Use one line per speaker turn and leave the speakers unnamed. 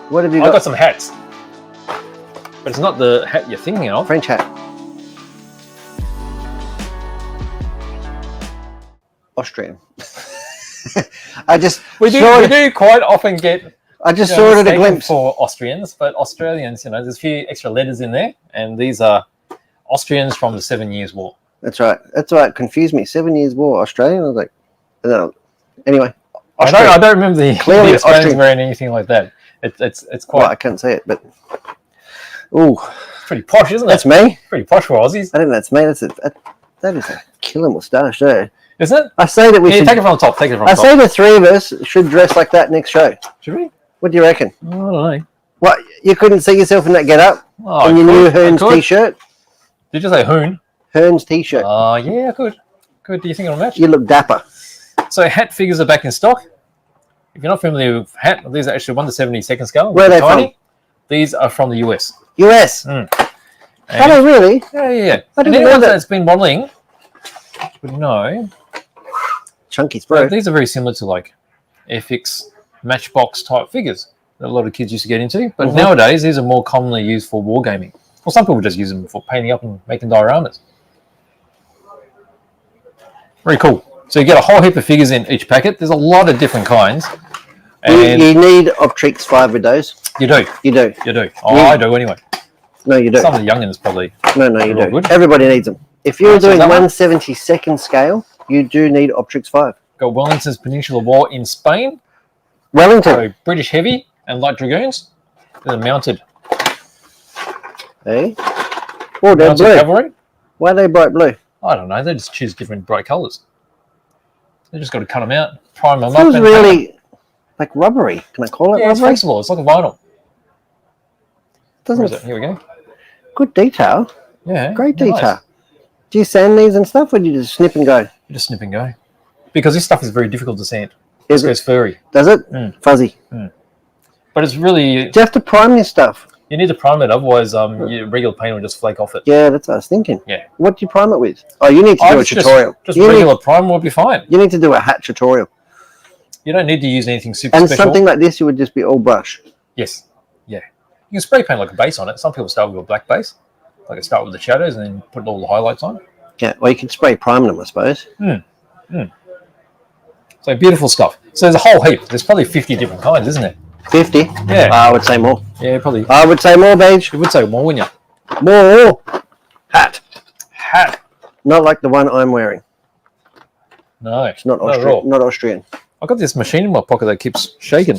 What have you
I've
got?
got some hats. But it's not the hat you're thinking of.
French hat. Austrian.
We do quite often get.
I just saw it at a
mistaken
glimpse.
for Austrians, but Australians, there's a few extra letters in there, and these are Austrians from the 7 Years' War.
That's right. That's why it confused me. 7 Years War, Australian. I was like, no. Anyway.
I don't remember the Australians wearing anything like that. It's quite.
Well, I can't say it, but ooh,
pretty posh, isn't it?
That's me.
Pretty posh for Aussies.
I think that's me. That is a killer moustache there.
Isn't it?
I say that we should
take it from the top. Take it from the top.
I say the three of us should dress like that next show.
Should we?
What do you reckon?
I don't know.
What, you couldn't see yourself in that get-up?
Oh,
in your new Hearns t-shirt?
Did you say Hoon?
Hearns t-shirt.
Yeah, good. Good. Do you think it'll match?
You look dapper.
So hat figures are back in stock. If you're not familiar with hat, these are actually 1 to 72nd scale.
Where are they
tiny.
from?
These are from the US.
US?
Mm.
Are they really?
Yeah.
I
And
didn't know
anyone
that.
that's been modelling would know.
Chunky bro.
These are very similar to like FX Matchbox type figures that a lot of kids used to get into. But nowadays, these are more commonly used for wargaming. Well, some people just use them for painting up and making dioramas. Very cool. So you get a whole heap of figures in each packet. There's a lot of different kinds. And
you need Optrix 5 with those.
You do.
You do.
You do. Oh, I do anyway.
No, you do.
Some of the youngins probably.
No, you do.
Good.
Everybody needs them. If you're doing
that one?
1/72nd scale, you do need Optrix 5.
Got Wellington's Peninsular War in Spain.
Wellington.
So British Heavy and Light Dragoons. They're mounted.
Hey? Oh, they're
Mounted
blue.
cavalry.
Why are they bright blue?
I don't know. They just choose different bright colours. They just got to cut them out, prime them
It
up.
feels
and
really like rubbery. Can I call it
yeah, it's
rubbery?
flexible. It's like a vinyl. Where
Doesn't
is it? Here we go.
Good detail.
Yeah.
Great
nice.
detail. Do you sand these and stuff, or do you just snip and go?
You just snip and go. Because this stuff is very difficult to sand.
Is
It goes furry.
Does it? Fuzzy.
But it's really...
Do you have to prime this stuff?
You need to prime it, otherwise your regular paint will just flake off it.
Yeah, that's what I was thinking.
Yeah.
What do you prime it with? Oh, you need to do a tutorial.
Just
you
regular prime will be fine.
You need to do a hat tutorial.
You don't need to use anything super
And
special.
something like this, you would just be all brush.
Yes. Yeah. You can spray paint like a base on it. Some people start with a black base. Like start with the shadows and then put all the highlights on.
Yeah, or you can spray prime them, I suppose.
So beautiful stuff. So there's a whole heap. There's probably 50 different kinds, isn't there?
50?
Yeah.
I would say more.
Yeah, probably.
I would say more, Beige.
You would say more, wouldn't you?
More. Hat.
Hat.
Not like the one I'm wearing.
No.
It's not
at all.
Austrian. Not Austrian.
I've got this machine in my pocket that keeps shaking.